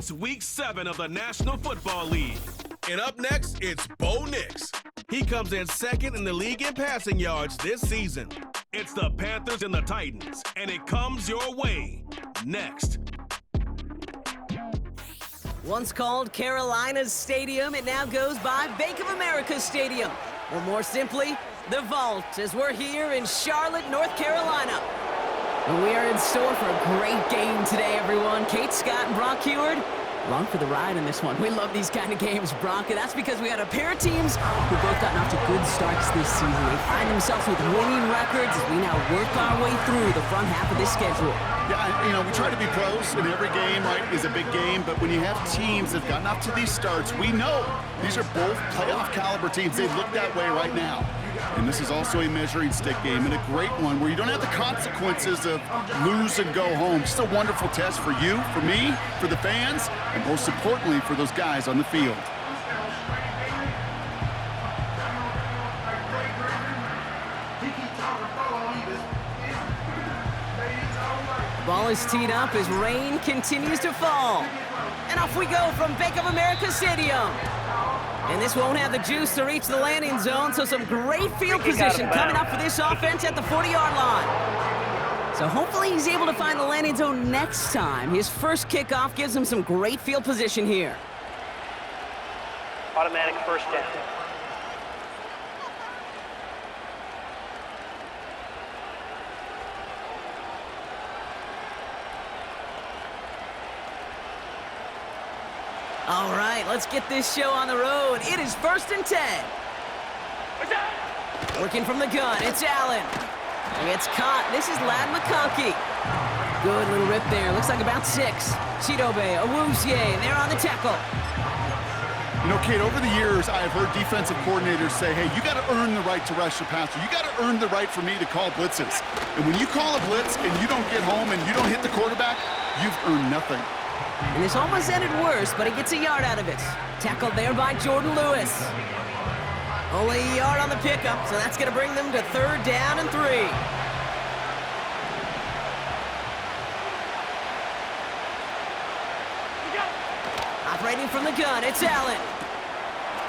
It's Week 7 of the National Football League. And up next, it's Bo Nix. He comes in second in the league in passing yards this season. It's the Panthers and the Titans, and it comes your way next. Once called Carolina's Stadium, it now goes by Bank of America Stadium. Or more simply, the Vault, as we're here in Charlotte, North Carolina. And we are in store for a great game today, everyone. Kate Scott and Brock Heward, along for the ride in this one. We love these kind of games, Brock, and that's because we got a pair of teams who both gotten off to good starts this season. They find themselves with winning records as we now work our way through the front half of this schedule. Yeah, we try to be pros, and every game, right, is a big game, but when you have teams that have gotten off to these starts, we know these are both playoff caliber teams. They look that way right now. And this is also a measuring stick game, and a great one where you don't have the consequences of lose and go home. Just a wonderful test for you, for me, for the fans, and most importantly, for those guys on the field. The ball is teed up as rain continues to fall. And off we go from Bank of America Stadium. And this won't have the juice to reach the landing zone, so some great field position coming up for this offense at the 40-yard line. So hopefully he's able to find the landing zone next time. His first kickoff gives him some great field position here. Automatic first down. All right, let's get this show on the road. It is 1st and 10. Working from the gun, it's Allen. He gets caught. This is Lad McConkey. Good little rip there. Looks like about 6. Chidobe, Awuzie, they're on the tackle. You know, Kate, over the years, I've heard defensive coordinators say, hey, you got to earn the right to rush the passer. You got to earn the right for me to call blitzes. And when you call a blitz and you don't get home and you don't hit the quarterback, you've earned nothing. And this almost ended worse, but he gets a yard out of it. Tackled there by Jordan Lewis. Only a yard on the pickup, so that's going to bring them to 3rd down and 3. Operating from the gun, it's Allen.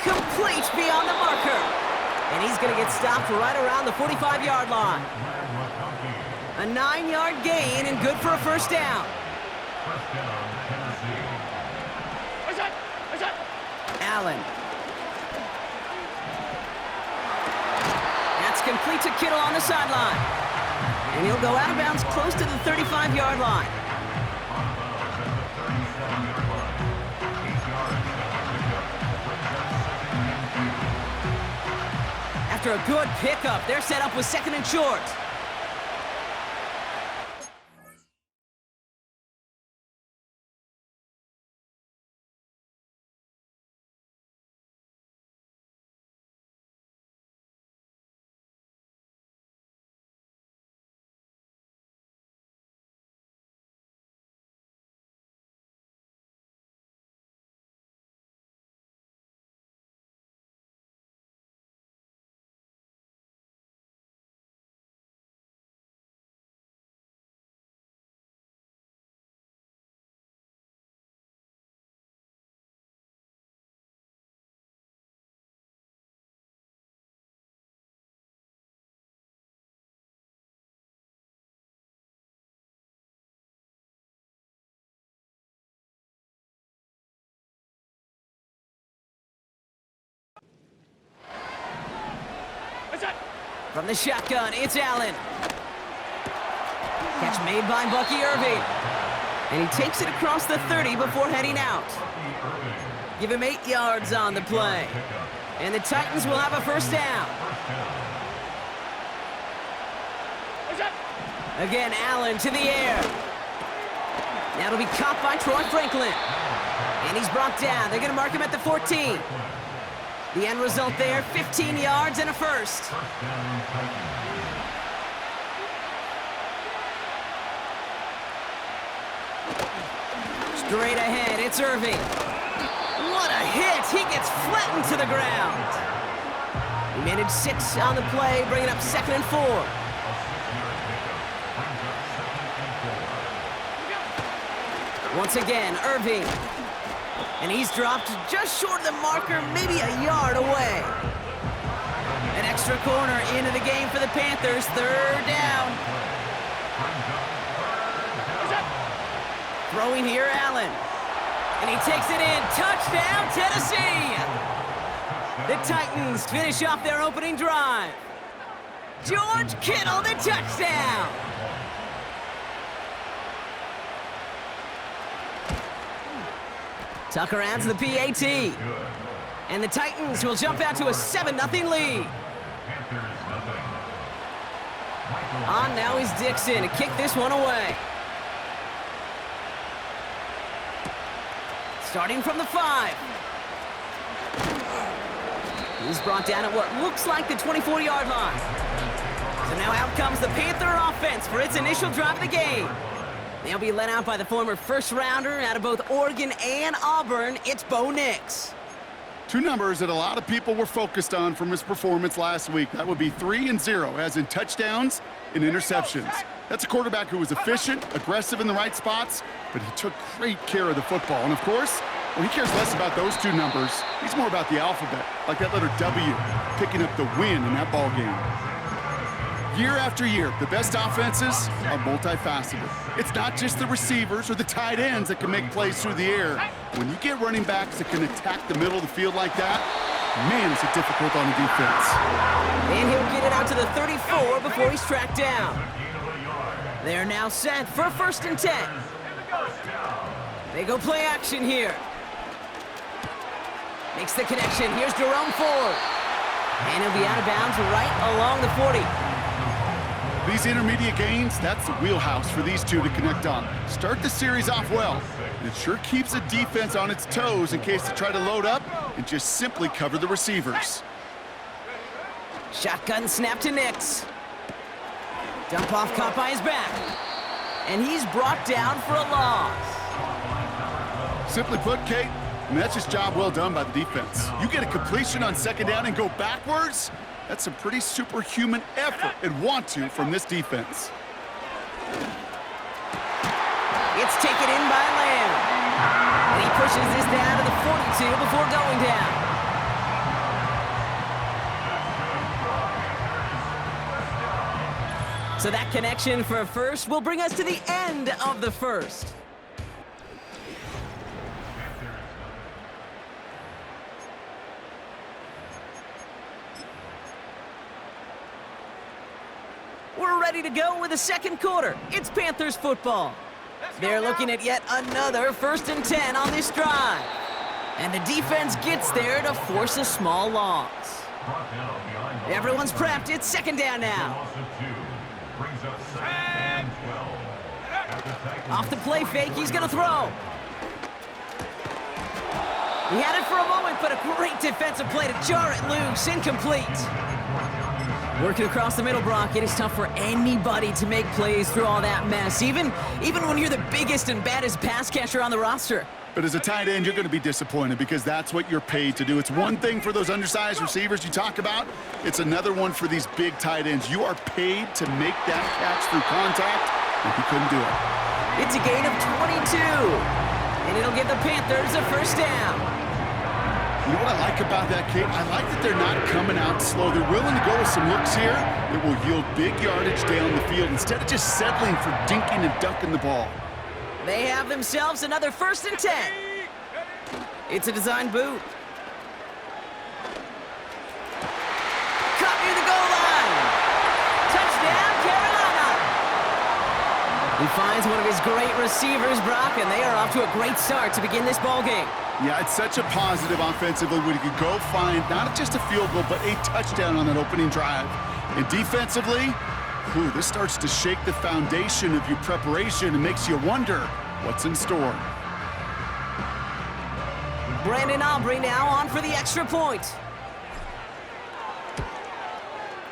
Complete beyond the marker. And he's going to get stopped right around the 45-yard line. A 9-yard gain and good for a first down. Allen. That's complete to Kittle on the sideline. And he'll go out of bounds close to the 35-yard line. After a good pickup, they're set up with 2nd and short. From the shotgun, it's Allen. Catch made by Bucky Irving. And he takes it across the 30 before heading out. Give him 8 yards on the play. And the Titans will have a first down. Again, Allen to the air. That'll be caught by Troy Franklin. And he's brought down. They're going to mark him at the 14. The end result there, 15 yards and a first. Straight ahead, it's Irving. What a hit! He gets flattened to the ground. He made it 6 on the play, bringing up 2nd and 4. Once again, Irving. And he's dropped just short of the marker, maybe a yard away. An extra corner into the game for the Panthers. Third down. Throwing here, Allen. And he takes it in. Touchdown, Tennessee! The Titans finish off their opening drive. George Kittle, the touchdown! Tucker adds the PAT. And the Titans will jump out to a 7-0 lead. On now is Dixon to kick this one away. Starting from the 5. He's brought down at what looks like the 24-yard line. So now out comes the Panther offense for its initial drive of the game. They'll be led out by the former first-rounder out of both Oregon and Auburn. It's Bo Nix. Two numbers that a lot of people were focused on from his performance last week. That would be 3 and 0, as in touchdowns and interceptions. That's a quarterback who was efficient, aggressive in the right spots, but he took great care of the football. And of course, well, he cares less about those two numbers. He's more about the alphabet, like that letter W, picking up the win in that ball game. Year after year, the best offenses are multifaceted. It's not just the receivers or the tight ends that can make plays through the air. When you get running backs that can attack the middle of the field like that, man, is it difficult on the defense. And he'll get it out to the 34 before he's tracked down. They're now set for 1st and 10. They go play action here. Makes the connection. Here's Jerome Ford. And he'll be out of bounds right along the 40. These intermediate gains, that's the wheelhouse for these two to connect on. Start the series off well. It sure keeps the defense on its toes in case they try to load up and just simply cover the receivers. Shotgun snap to Nix. Dump off caught by his back. And he's brought down for a loss. Simply put, Kate, and that's just job well done by the defense. You get a completion on 2nd down and go backwards, that's some pretty superhuman effort and want to from this defense. It's taken in by Lamb. And he pushes this down to the 42 before going down. So that connection for a first will bring us to the end of the first. We're ready to go with the second quarter. It's Panthers football. They're looking at yet another 1st and 10 on this drive. And the defense gets there to force a small loss. Everyone's prepped. It's 2nd down now. Off the play fake, he's going to throw. He had it for a moment, but a great defensive play to jar it loose. Incomplete. Working across the middle, Brock, it is tough for anybody to make plays through all that mess, even when you're the biggest and baddest pass catcher on the roster. But as a tight end, you're going to be disappointed because that's what you're paid to do. It's one thing for those undersized receivers you talk about. It's another one for these big tight ends. You are paid to make that catch through contact, and he couldn't do it. It's a gain of 22, and it'll give the Panthers a 1st down. You know what I like about that, Kate? I like that they're not coming out slow. They're willing to go with some looks here that will yield big yardage down the field instead of just settling for dinking and dunking the ball. They have themselves another 1st and 10. It's a design boot. Cut near the goal line. Touchdown, Carolina. He finds one of his great receivers, Brock, and they are off to a great start to begin this ball game. Yeah, it's such a positive offensively when you can go find not just a field goal, but a touchdown on that opening drive. And defensively, this starts to shake the foundation of your preparation and makes you wonder what's in store. Brandon Aubrey now on for the extra point.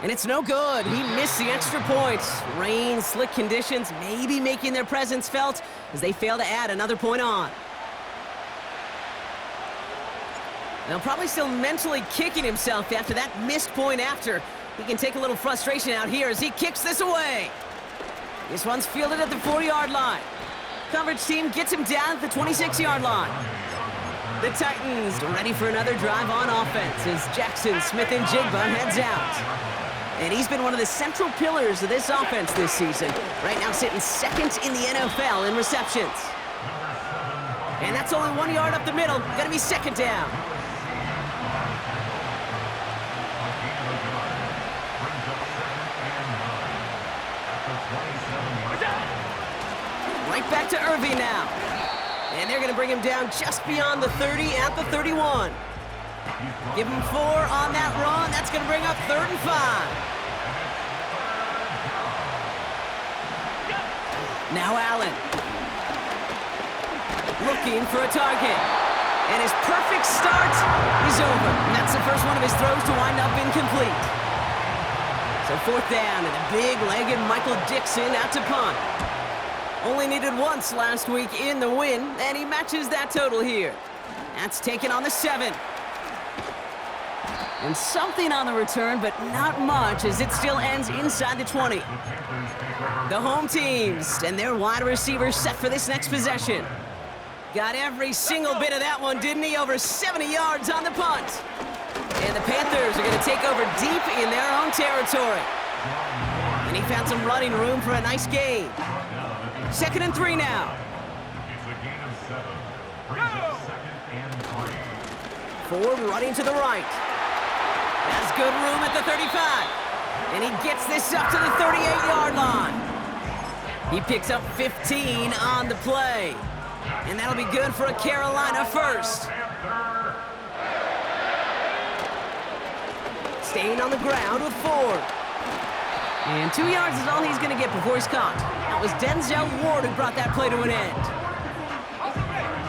And it's no good. He missed the extra point. Rain, slick conditions, maybe making their presence felt as they fail to add another point on. Now probably still mentally kicking himself after that missed point after. He can take a little frustration out here as he kicks this away. This one's fielded at the 4-yard line. Coverage team gets him down at the 26-yard line. The Titans ready for another drive on offense as Jackson Smith-Njigba heads out. And he's been one of the central pillars of this offense this season. Right now sitting second in the NFL in receptions. And that's only 1 yard up the middle. Gonna be second down. Right back to Irving now. And they're gonna bring him down just beyond the 30 at the 31. Give him 4 on that run. That's gonna bring up 3rd and 5. Now Allen. Looking for a target. And his perfect start is over. And that's the first one of his throws to wind up incomplete. So 4th down, and a big-legged Michael Dixon out to punt. Only needed once last week in the win, and he matches that total here. That's taken on the 7. And something on the return, but not much, as it still ends inside the 20. The home teams and their wide receivers set for this next possession. Got every single bit of that one, didn't he? Over 70 yards on the punt. And the Panthers are going to take over deep in their own territory. And he found some running room for a nice gain. 2nd and 3 now. Ford running to the right. Has good room at the 35. And he gets this up to the 38-yard line. He picks up 15 on the play. And that'll be good for a Carolina first. Staying on the ground with Ford. And 2 yards is all he's going to get before he's caught. That was Denzel Ward who brought that play to an end.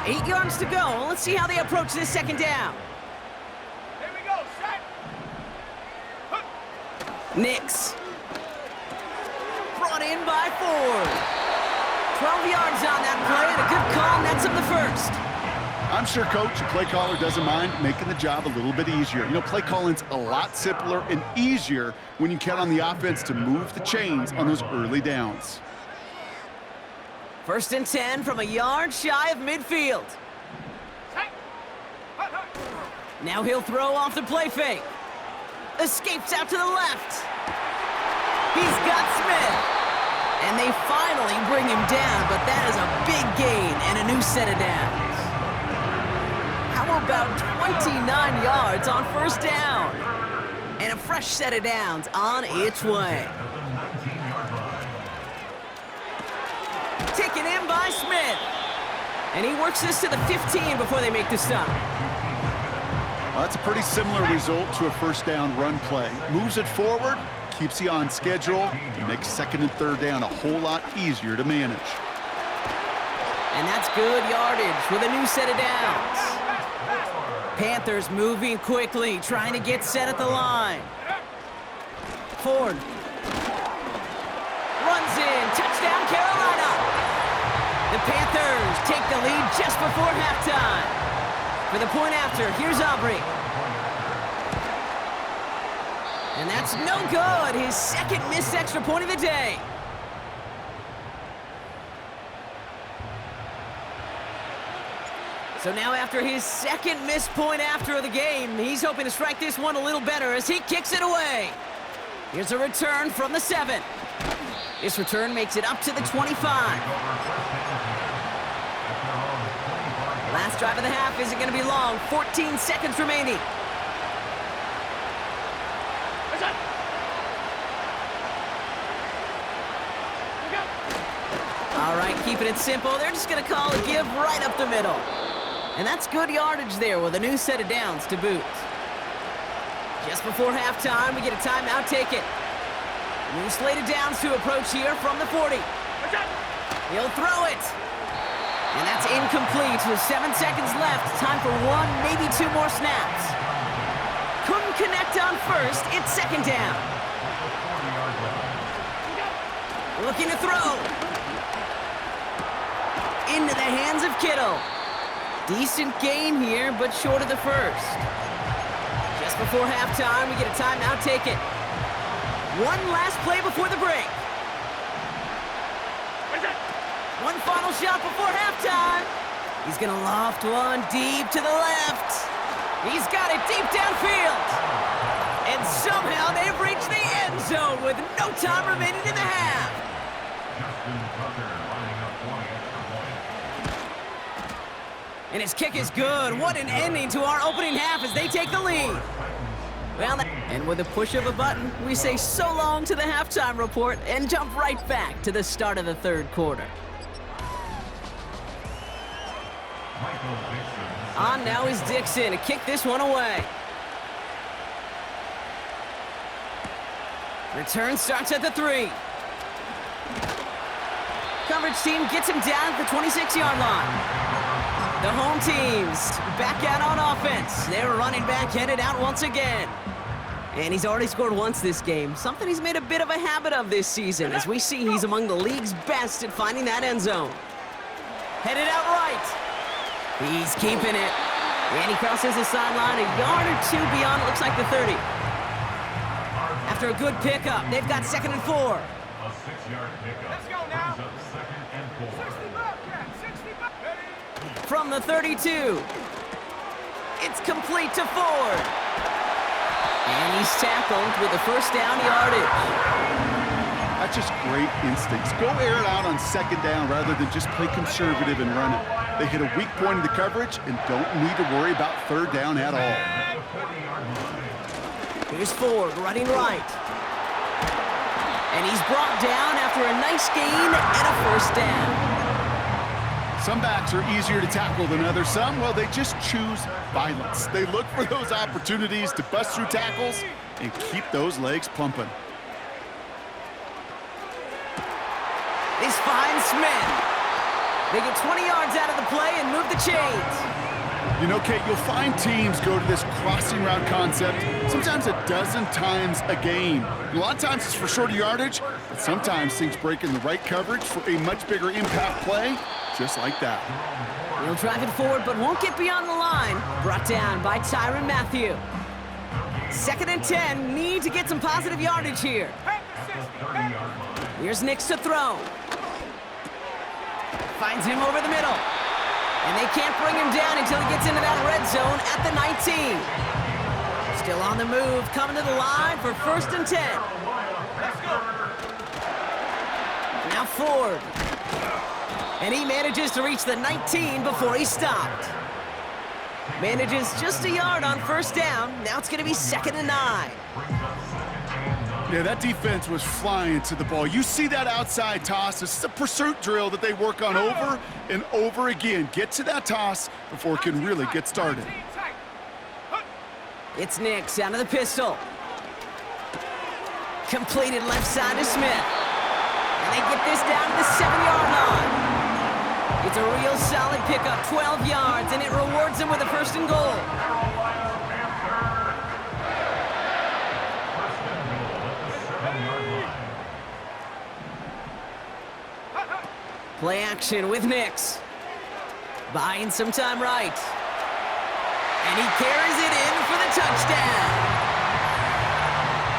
8 yards to go. Let's see how they approach this 2nd down. Here we go, set. Nix. Brought in by Ford. 12 yards on that play, and a good call nets him the first. I'm sure, Coach, the play caller doesn't mind making the job a little bit easier. You know, play calling's a lot simpler and easier when you count on the offense to move the chains on those early downs. 1st and 10 from a yard shy of midfield. Now he'll throw off the play fake. Escapes out to the left. He's got Smith. And they finally bring him down, but that is a big gain and a new set of downs. How about 29 yards on 1st down? And a fresh set of downs on its way. Taken in by Smith. And he works this to the 15 before they make the stop. Well, that's a pretty similar result to a 1st down run play. Moves it forward, keeps you on schedule, and makes 2nd and 3rd down a whole lot easier to manage. And that's good yardage with a new set of downs. Panthers moving quickly, trying to get set at the line. Ford. Runs in, touchdown Carolina. The Panthers take the lead just before halftime. For the point after, here's Aubrey. And that's no good. His 2nd missed extra point of the day. So now after his 2nd missed point after the game, he's hoping to strike this one a little better as he kicks it away. Here's a return from the 7. This return makes it up to the 25. Last drive of the half isn't going to be long. 14 seconds remaining. All right, keeping it simple. They're just going to call a give right up the middle. And that's good yardage there with a new set of downs to boot. Just before halftime, we get a timeout taken. New slate of downs to approach here from the 40. He'll throw it. And that's incomplete with 7 seconds left. Time for 1, maybe 2 more snaps. Couldn't connect on 1st. It's 2nd down. Looking to throw. Into the hands of Kittle. Decent gain here, but short of the 1st. Just before halftime, we get a timeout taken. One last play before the break. One final shot before halftime. He's going to loft one deep to the left. He's got it deep downfield. And somehow they've reached the end zone with no time remaining in the half. And his kick is good. What an ending to our opening half as they take the lead. Well, and with a push of a button, we say so long to the halftime report and jump right back to the start of the third quarter. On now is Dixon to kick this one away. Return starts at the 3. Coverage team gets him down at the 26-yard line. The home team's back out on offense. Their running back headed out once again. And he's already scored once this game, something he's made a bit of a habit of this season, as we see he's among the league's best at finding that end zone. Headed out right. He's keeping it. And he crosses the sideline a yard or two beyond, it looks like the 30. After a good pickup, they've got 2nd and 4. A 6-yard pickup. Let's go now. 2nd and 4. 60 Bobcat, 60 Bobcat. From the 32. It's complete to Ford. And he's tackled with the first down yardage. That's just great instincts. Go air it out on 2nd down rather than just play conservative and run it. They hit a weak point in the coverage and don't need to worry about 3rd down at all. Here's Ford running right. And he's brought down after a nice gain and a first down. Some backs are easier to tackle than others. Some, well, they just choose violence. They look for those opportunities to bust through tackles and keep those legs pumping. This finds Smith. They get 20 yards out of the play and move the chains. You know, Kate, you'll find teams go to this crossing route concept sometimes a dozen times a game. A lot of times it's for shorter yardage, but sometimes things break in the right coverage for a much bigger impact play, just like that. He'll drive it forward, but won't get beyond the line. Brought down by Tyrann Mathieu. 2nd and 10, need to get some positive yardage here. Here's Nix to throw. Finds him over the middle. And they can't bring him down until he gets into that red zone at the 19. Still on the move, coming to the line for 1st and 10. Let's go. Now Ford. And he manages to reach the 19 before he stopped. Manages just a yard on 1st down. Now it's going to be 2nd and 9. Yeah, that defense was flying to the ball. You see that outside toss. This is a pursuit drill that they work on over and over again. Get to that toss before it can really get started. It's Nix out of the pistol. Completed left side to Smith. And they get this down to the 7-yard line. It's a real solid pickup, 12 yards, and it rewards them with a 1st and goal. Play action with Nix. Buying some time right. And he carries it in for the touchdown.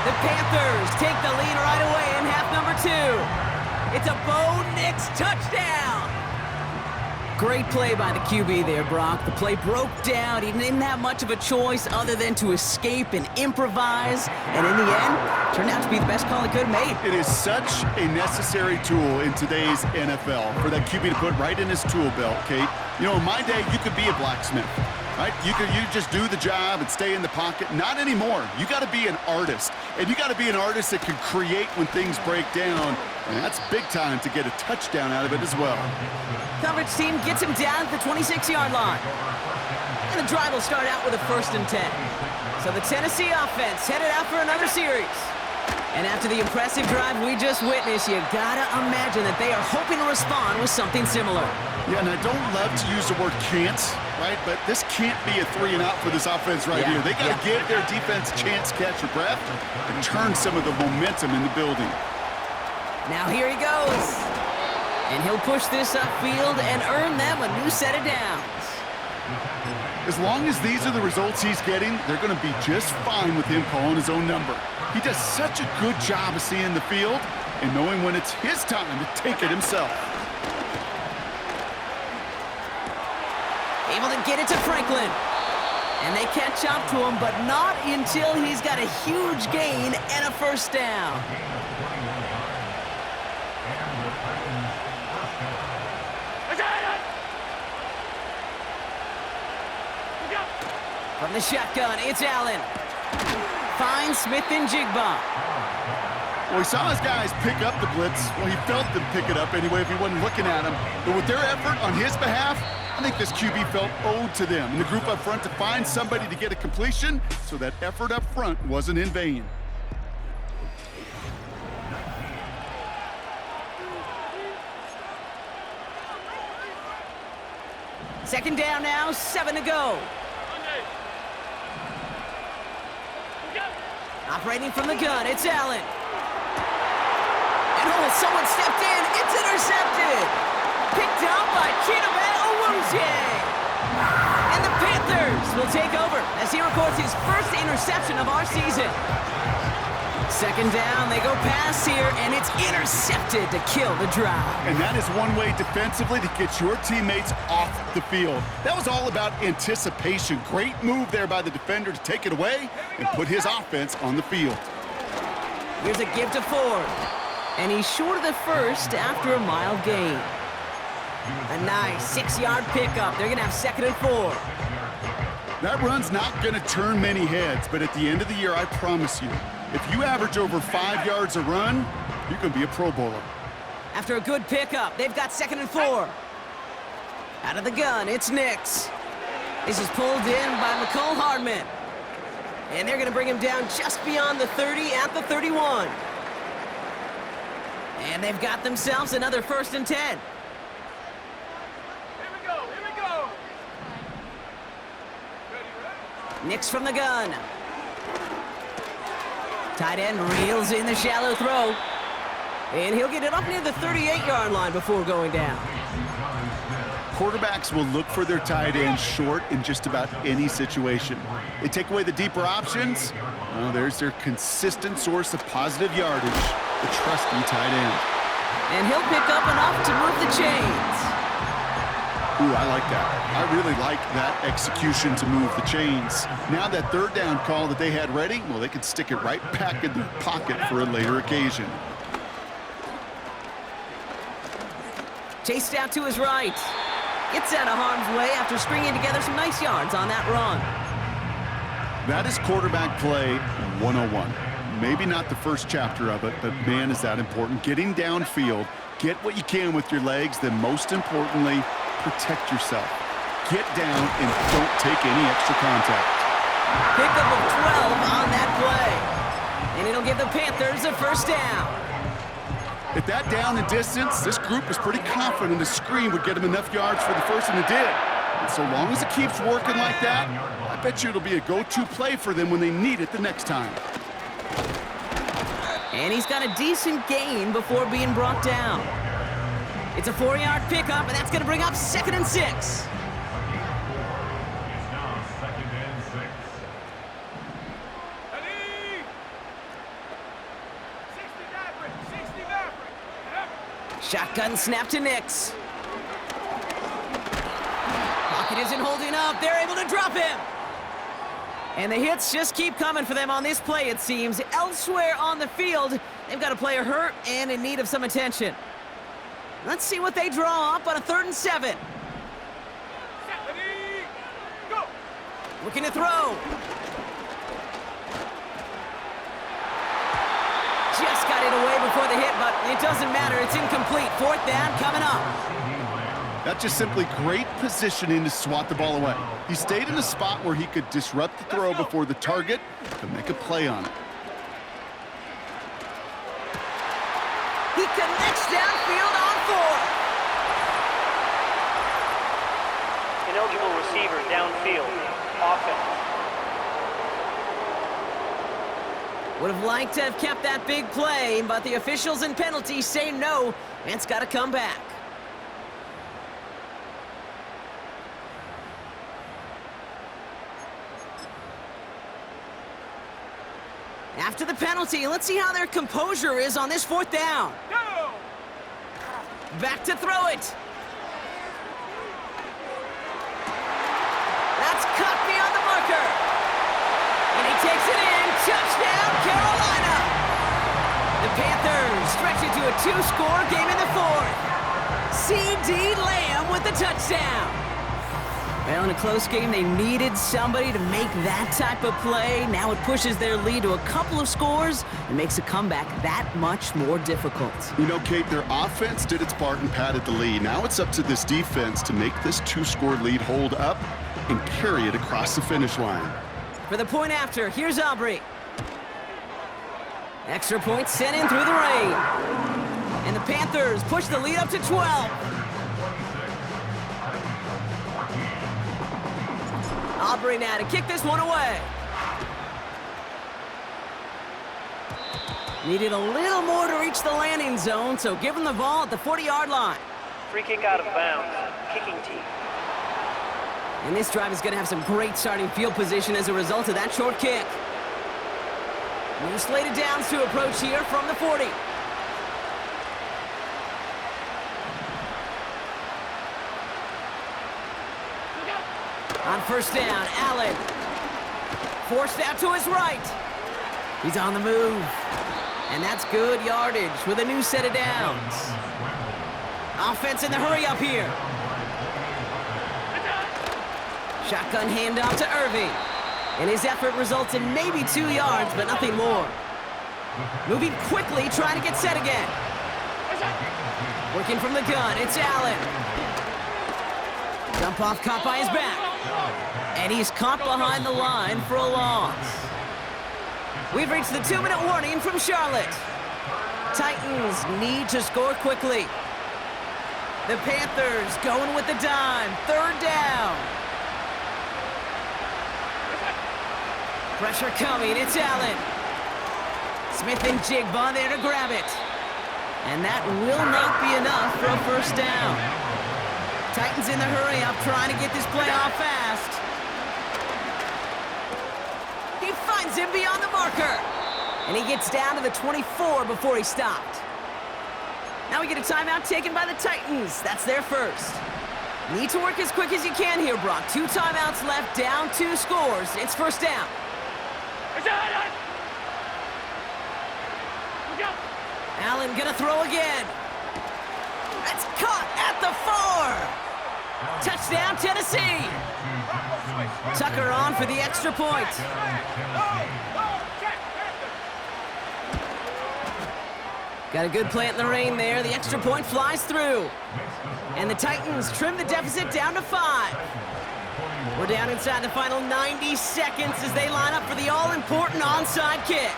The Panthers take the lead right away in half number 2. It's a Bo Nix touchdown. Great play by the QB there, Brock. The play broke down. He didn't have much of a choice other than to escape and improvise. And in the end, turned out to be the best call he could have made. It is such a necessary tool in today's NFL for that QB to put right in his tool belt, Kate. You know, in my day, you could be a blacksmith, right? You just do the job and stay in the pocket. Not anymore. You got to be an artist. And you got to be an artist that can create when things break down. And that's big time to get a touchdown out of it as well. Coverage team gets him down at the 26-yard line. And the drive will start out with a 1st and 10. So the Tennessee offense headed out for another series. And after the impressive drive we just witnessed, you gotta imagine that they are hoping to respond with something similar. Yeah, and I don't love to use the word can't, right? But this can't be a 3 and out for this offense right here. They got to give their defense a chance to catch a breath and turn some of the momentum in the building. Now here he goes. And he'll push this upfield and earn them a new set of downs. As long as these are the results he's getting, they're going to be just fine with him calling his own number. He does such a good job of seeing the field and knowing when it's his time to take it himself. Able to get it to Franklin. And they catch up to him, but not until he's got a huge gain and a first down. From the shotgun, it's Allen. Finds Smith and Jigba. Well, he saw his guys pick up the blitz. Well, he felt them pick it up anyway if he wasn't looking at him. But with their effort on his behalf, I think this QB felt owed to them. And the group up front to find somebody to get a completion, so that effort up front wasn't in vain. Second down now, 7 to go. Operating from the gun, it's Allen. And someone stepped in, it's intercepted. Picked up by Chidobe Awuzie. And the Panthers will take over as he records his first interception of our season. Second down, they go pass here, and it's intercepted to kill the drive. And that is one way defensively to get your teammates off the field. That was all about anticipation. Great move there by the defender to take it away and put his offense on the field. Here's a give to Ford. And he's short of the first after a mile gain. A nice 6-yard pickup. They're going to have 2nd and 4. That run's not going to turn many heads, but at the end of the year, I promise you, if you average over 5 yards a run, you're going to be a Pro Bowler. After a good pickup, they've got 2nd and 4. Out of the gun, it's Nix. This is pulled in by McCole Hardman. And they're going to bring him down just beyond the 30 at the 31. And they've got themselves another 1st and 10. Here we go, here we go. Nix from the gun. Tight end reels in the shallow throw. And he'll get it up near the 38-yard line before going down. Quarterbacks will look for their tight end short in just about any situation. They take away the deeper options. Well, there's their consistent source of positive yardage, the trusty tight end. And he'll pick up enough to move the chains. Ooh, I like that. I really like that execution to move the chains. Now that 3rd down call that they had ready, well, they could stick it right back in their pocket for a later occasion. Chased out to his right. Gets out of harm's way after stringing together some nice yards on that run. That is quarterback play 101. Maybe not the first chapter of it, but man, is that important. Getting downfield, get what you can with your legs, then most importantly, protect yourself. Get down and don't take any extra contact. Pickup of 12 on that play. And it'll give the Panthers a 1st down. At that down and distance, this group was pretty confident the screen would get them enough yards for the first, and it did. And so long as it keeps working like that, I bet you it'll be a go-to play for them when they need it the next time. And he's got a decent gain before being brought down. It's a 4-yard pickup, and that's going to bring up 2nd and 6. It's now 2nd and 6. Ready? 60 Maverick. Shotgun snap to Nix. Pocket isn't holding up. They're able to drop him. And the hits just keep coming for them on this play, it seems. Elsewhere on the field, they've got a player hurt and in need of some attention. Let's see what they draw up on a 3rd and 7. Ready? Go. Looking to throw. Just got it away before the hit, but it doesn't matter. It's incomplete. 4th down coming up. That's just simply great positioning to swat the ball away. He stayed in a spot where he could disrupt the throw before the target to make a play on it. He connects downfield on 4. Ineligible receiver downfield. Offense. Would have liked to have kept that big play, but the officials and penalties say no, and it's got to come back. After the penalty, let's see how their composure is on this 4th down. Go. Back to throw it. Caught beyond the marker. And he takes it in. Touchdown, Carolina. The Panthers stretch it to a 2-score game in the fourth. C.D. Lamb with the touchdown. Well, in a close game, they needed somebody to make that type of play. Now it pushes their lead to a couple of scores and makes a comeback that much more difficult. You know, Kate, their offense did its part and padded the lead. Now it's up to this defense to make this 2-score lead hold up and carry it across the finish line. For the point after, here's Aubrey. Extra point sent in through the rain. And the Panthers push the lead up to 12. Aubrey now to kick this one away. Needed a little more to reach the landing zone, so give them the ball at the 40-yard line. Free kick out of bounds. Kicking team. And this drive is going to have some great starting field position as a result of that short kick. New slated downs to approach here from the 40. On first down, Allen. Forced out to his right. He's on the move. And that's good yardage with a new set of downs. Offense in the hurry up here. Shotgun handoff to Irving. And his effort results in maybe 2 yards, but nothing more. Moving quickly, trying to get set again. Working from the gun, it's Allen. Dump off caught by his back. And he's caught behind the line for a loss. We've reached the 2-minute warning from Charlotte. Titans need to score quickly. The Panthers going with the dime. Third down. Pressure coming. It's Allen. Smith and Jigba there to grab it. And that will not be enough for a first down. Titans in the hurry up, trying to get this play off fast. He finds him beyond the marker. And he gets down to the 24 before he stopped. Now we get a timeout taken by the Titans. That's their first. Need to work as quick as you can here, Brock. 2 timeouts left, down 2 scores. It's first down. Allen gonna throw again. That's caught at the 4. Touchdown, Tennessee. Tucker on for the extra point. Got a good play in the rain there. The extra point flies through. And the Titans trim the deficit down to 5. We're down inside the final 90 seconds as they line up for the all-important onside kick.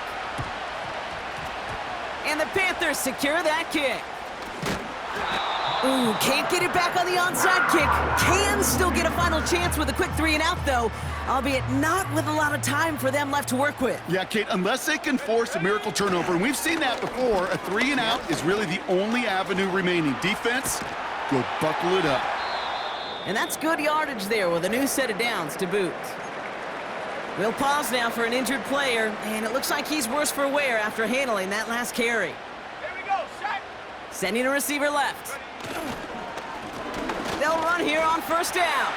And the Panthers secure that kick. Ooh, can't get it back on the onside kick. Can still get a final chance with a quick 3-and-out, though, albeit not with a lot of time for them left to work with. Yeah, Kate, unless they can force a miracle turnover, and we've seen that before, a 3-and-out is really the only avenue remaining. Defense, go buckle it up. And that's good yardage there with a new set of downs to boot. We'll pause now for an injured player, and it looks like he's worse for wear after handling that last carry. Here we go, set. Sending a receiver left. They'll run here on first down.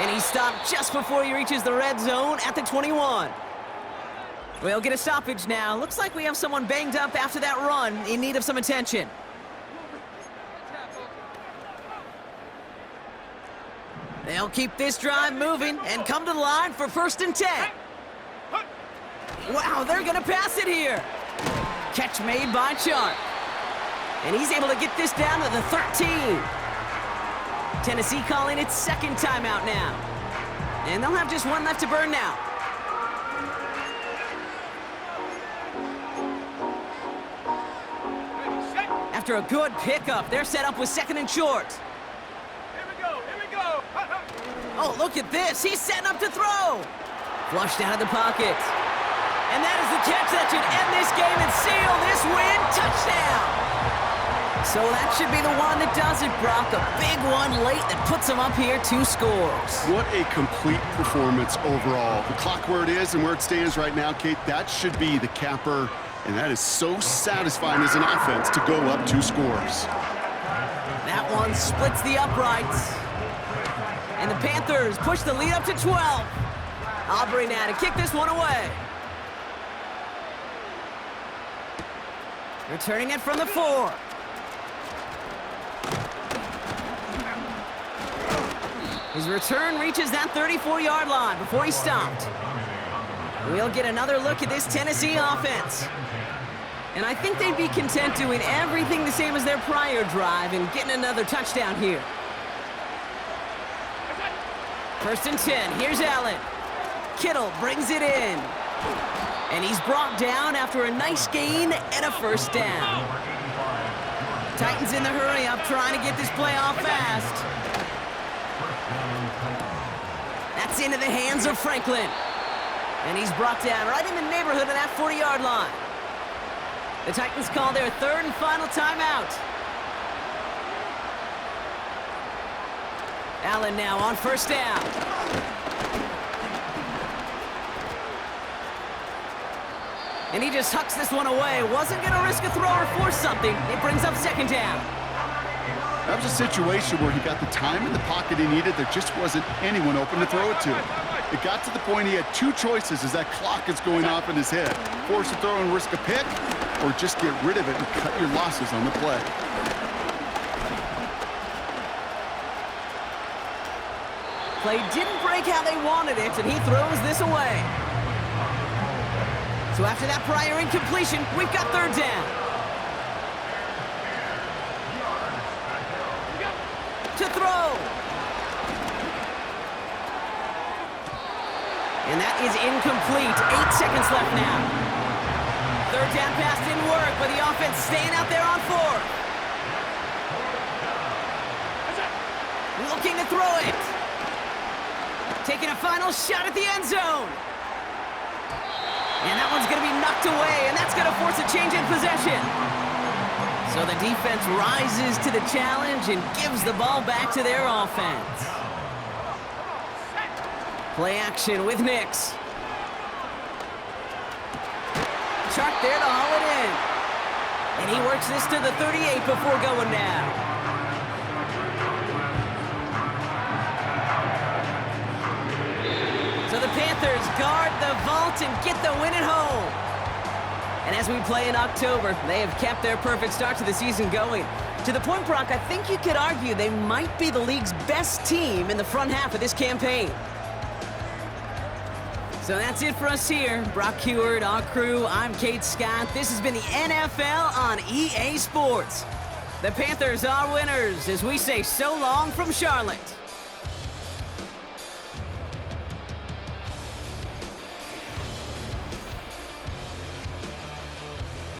And he stopped just before he reaches the red zone at the 21. We'll get a stoppage now. Looks like we have someone banged up after that run in need of some attention. They'll keep this drive moving and come to the line for 1st and 10. Wow, they're going to pass it here. Catch made by Chark. And he's able to get this down to the 13. Tennessee calling its second timeout now. And they'll have just 1 left to burn now. After a good pickup, they're set up with 2nd and short. Here we go, here we go. Oh, look at this. He's setting up to throw. Flushed out of the pocket. And that is the catch that should end this game and seal this win. Touchdown. So that should be the one that does it, Brock. A big one late that puts them up here 2 scores. What a complete performance overall. The clock where it is and where it stands right now, Kate, that should be the capper. And that is so satisfying as an offense to go up 2 scores. That one splits the uprights. And the Panthers push the lead up to 12. Aubrey now to kick this one away. Returning it from the 4. His return reaches that 34-yard line before he's stopped. We'll get another look at this Tennessee offense. And I think they'd be content doing everything the same as their prior drive and getting another touchdown here. 1st and 10, here's Allen. Kittle brings it in. And he's brought down after a nice gain and a 1st down. Titans in the hurry up, trying to get this play off fast. That's into the hands of Franklin. And he's brought down right in the neighborhood of that 40-yard line. The Titans call their 3rd and final timeout. Allen now on 1st down. And he just hucks this one away. Wasn't going to risk a throw or force something. It brings up 2nd down. That was a situation where he got the time in the pocket he needed. There just wasn't anyone open to throw it to. It got to the point he had 2 choices as that clock is going off in his head. Force a throw and risk a pick, or just get rid of it and cut your losses on the play. Play didn't break how they wanted it, and he throws this away. So after that prior incompletion, we've got 3rd down. To throw. And that is incomplete. 8 seconds left now. 3rd down pass didn't work, but the offense staying out there on 4th. Looking to throw it. Taking a final shot at the end zone. And that one's going to be knocked away, and that's going to force a change in possession. So the defense rises to the challenge and gives the ball back to their offense. Play action with Nix. Chark there to haul it in. And he works this to the 38 before going down. So the Panthers guard the vault and get the win at home. And as we play in October, they have kept their perfect start to the season going. To the point, Brock, I think you could argue they might be the league's best team in the front half of this campaign. So that's it for us here. Brock Heward, our crew, I'm Kate Scott. This has been the NFL on EA Sports. The Panthers are winners as we say so long from Charlotte.